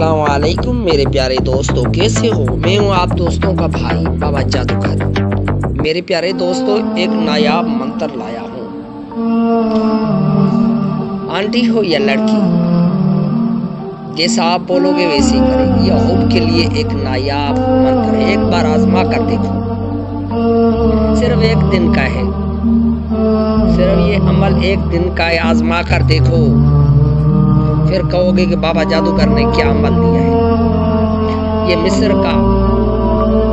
अस्सलाम वालेकुम मेरे प्यारे दोस्तों, कैसे हो? मैं हूं आप दोस्तों का भाई बाबा जादूगर। मेरे प्यारे दोस्तों, एक नायाब मंत्र लाया हूं। आंटी हो या लड़की, जैसा आप बोलोगे वैसे ही करेगी। यह हुब के लिए एक नायाब मंत्र है, एक बार आजमा कर देखो। सिर्फ एक दिन का है, सिर्फ ये अमल एक दिन का है, आजमा कर देखो। फिर कहोगे कि बाबा जादूगर ने क्या अमल दिया है। ये मिस्र का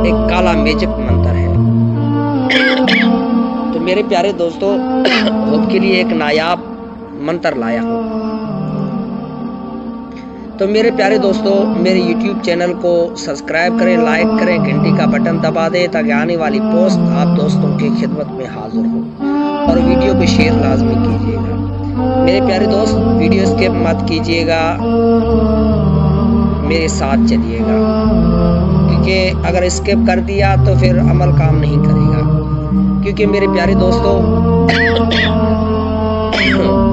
एक काला मैजिक मंत्र है। तो मेरे प्यारे दोस्तों, हुब के लिए एक नायाब मंत्र लाया हूँ। तो मेरे प्यारे दोस्तों, मेरे YouTube चैनल को सब्सक्राइब करें, लाइक करें, घंटी का बटन दबा दें ताकि आने वाली पोस्ट आप दोस्तों की खिदमत में हाजिर हो। और वीडियो को शेयर लाजमी कीजिएगा। मेरे प्यारे दोस्त, वीडियो स्किप मत कीजिएगा, मेरे साथ चलिएगा, क्योंकि अगर स्किप कर दिया तो फिर अमल काम नहीं करेगा। क्योंकि मेरे प्यारे दोस्तों,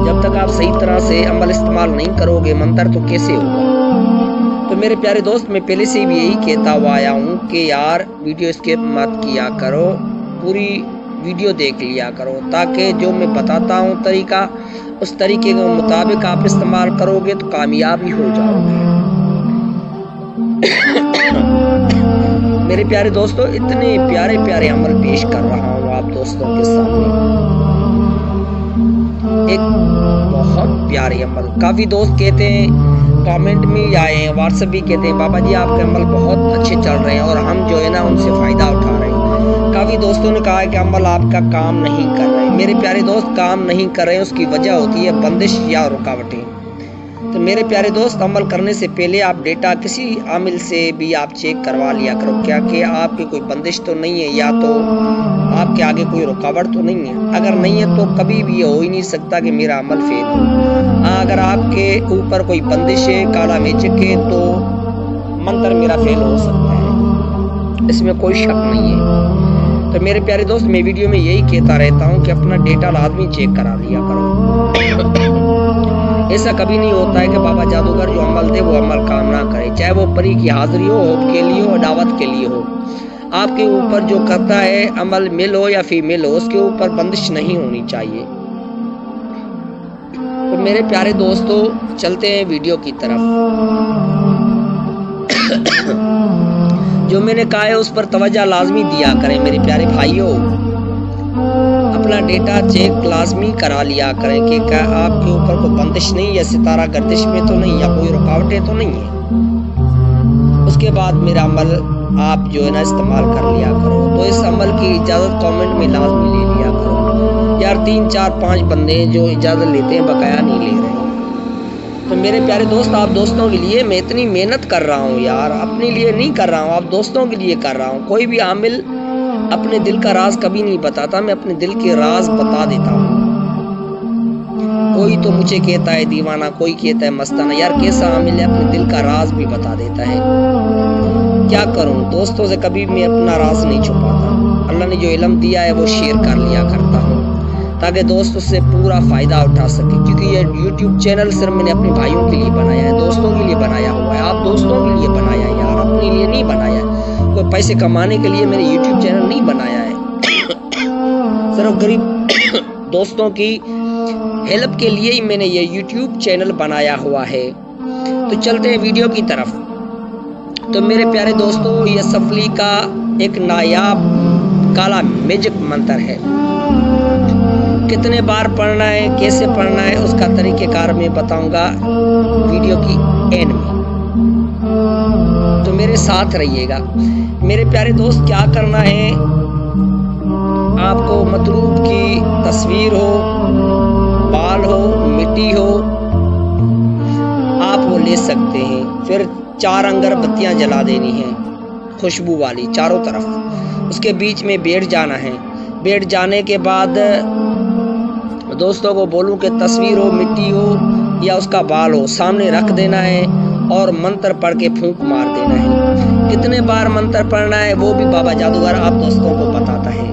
जब तक आप सही तरह से अमल इस्तेमाल नहीं करोगे मंत्र, तो कैसे होगा। तो मेरे प्यारे दोस्त, मैं पहले से भी यही कहता हुआ आया हूँ कि यार वीडियो स्किप मत किया करो, पूरी वीडियो देख लिया करो, ताकि जो मैं बताता हूँ तरीका, उस तरीके के मुताबिक आप इस्तेमाल करोगे तो कामयाब ही हो जाओगे। मेरे प्यारे दोस्तों, इतने प्यारे प्यारे अमल पेश कर रहा हूँ आप दोस्तों के सामने। एक बहुत प्यारे अमल, काफी दोस्त कहते हैं, कमेंट में आए हैं, व्हाट्सएप भी कहते हैं, बाबा जी आपके अमल बहुत अच्छे चल रहे हैं और हम जो है ना उनसे फायदा उठा रहे हैं। काफी दोस्तों ने कहा है कि अमल आपका काम नहीं कर रहे। मेरे प्यारे दोस्त, काम नहीं कर रहे हैं, उसकी वजह होती है बंदिश या रुकावटें। तो मेरे प्यारे दोस्त, अमल करने से पहले आप डेटा किसी आमिल से भी आप चेक करवा लिया करो, क्या कि आपकी कोई बंदिश तो नहीं है, या तो आपके आगे कोई रुकावट तो नहीं है। अगर नहीं है तो कभी भी ये हो ही नहीं सकता कि मेरा अमल फेल हो। अगर आपके ऊपर कोई बंदिश है, काला मैजिक है, तो मंत्र मेरा फेल हो सकता है, इसमें कोई शक नहीं है। तो मेरे प्यारे दोस्त, मैं वीडियो में यही कहता रहता हूँ कि अपना डेटा लाजमी चेक करा लिया करो। ऐसा कभी नहीं होता है कि बाबा जादूगर जो अमल दे वो अमल काम ना करे, चाहे वो परी की हाजिरी हो, हुब के लिए हो, दावत के लिए हो। आपके ऊपर जो करता है अमल, मेल हो या फीमेल हो, उसके ऊपर बंदिश नहीं होनी चाहिए। तो मेरे प्यारे दोस्तों, चलते हैं वीडियो की तरफ। जो मैंने कहा है उस पर तवज्जो लाजमी दिया करें मेरे प्यारे भाइयों। अपना डेटा चेक लाजमी करा लिया करें कि क्या आपके ऊपर कोई बंदिश नहीं है, सितारा गर्दिश में तो नहीं, या कोई रुकावटें तो नहीं है। उसके बाद मेरा अमल आप जो है ना इस्तेमाल कर लिया करो। तो इस अमल की इजाज़त कमेंट में लाजमी ले लिया करो। यार 3 4 5 बंदे जो इजाज़त लेते हैं, बकाया नहीं ले रहे। तो मेरे प्यारे दोस्त, आप दोस्तों के लिए मैं इतनी मेहनत कर रहा हूँ यार, अपने लिए नहीं कर रहा हूँ, आप दोस्तों के लिए कर रहा हूँ। कोई भी आमिल अपने दिल का राज कभी नहीं बताता, मैं अपने दिल के राज बता देता हूँ। कोई तो मुझे कहता है दीवाना, कोई कहता है मस्ताना। यार कैसा आमिल है, अपने दिल का राज भी बता देता है। क्या करूँ, दोस्तों से कभी मैं अपना राज नहीं छुपाता। अल्लाह ने जो इल्म दिया है वो शेयर कर लिया करता हूँ, ताकि दोस्त उससे पूरा फायदा उठा सके। क्योंकि ये YouTube चैनल सिर्फ मैंने अपने भाइयों के लिए बनाया है, दोस्तों के लिए बनाया हुआ है। आप दोस्तों के लिए बनाया है यार, अपने लिए नहीं बनाया है। कोई पैसे कमाने के लिए मैंने YouTube चैनल नहीं बनाया है। सिर्फ गरीब दोस्तों की हेल्प के लिए ही मैंने ये YouTube चैनल बनाया हुआ है। तो चलते हैं वीडियो की तरफ। तो मेरे प्यारे दोस्तों, ये सफली का एक नायाब काला मैजिक मंत्र है। कितने बार पढ़ना है, कैसे पढ़ना है, उसका तरीक़ेकार मैं बताऊंगा वीडियो की एंड में। तो मेरे साथ रहिएगा। मेरे प्यारे दोस्त, क्या करना है, आपको मतलूब की तस्वीर हो, बाल हो, मिट्टी हो, आप वो ले सकते हैं। फिर 4 अगरबत्तियाँ जला देनी है, खुशबू वाली चारों तरफ। उसके बीच में बैठ जाना है। बैठ जाने के बाद दोस्तों को बोलूं कि तस्वीर हो, मिट्टी हो या उसका बाल हो, सामने रख देना है और मंत्र पढ़ के फूंक मार देना है। कितने बार मंत्र पढ़ना है वो भी बाबा जादूगर आप दोस्तों को बताता है।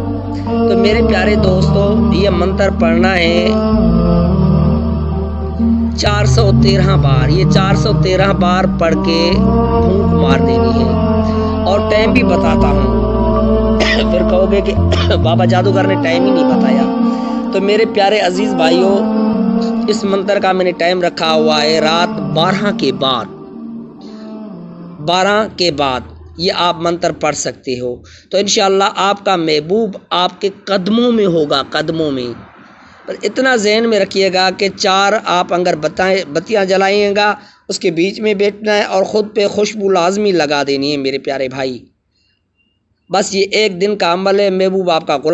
तो मेरे प्यारे दोस्तों, ये मंत्र पढ़ना है 413 بار، یہ 413 بار پڑھ کے پھونک مار دینی ہے۔ اور ٹائم بھی بتاتا ہوں، پھر کہو گے کہ بابا جادوگر نے ٹائم ہی نہیں بتایا۔ تو میرے پیارے عزیز بھائیوں، اس منتر کا میں نے ٹائم رکھا ہوا ہے رات 12 کے بعد، 12 کے بعد یہ آپ منتر پڑھ سکتے ہو۔ تو انشاءاللہ آپ کا محبوب آپ کے قدموں میں ہوگا، قدموں میں۔ پر اتنا ذہن میں رکھیے گا کہ 4 آپ اگر بتیاں جلائیں گا، اس کے بیچ میں بیٹھنا ہے اور خود پہ خوشبو لازمی لگا دینی ہے میرے پیارے بھائی۔ بس یہ ایک دن کا عمل ہے، محبوب آپ کا غلام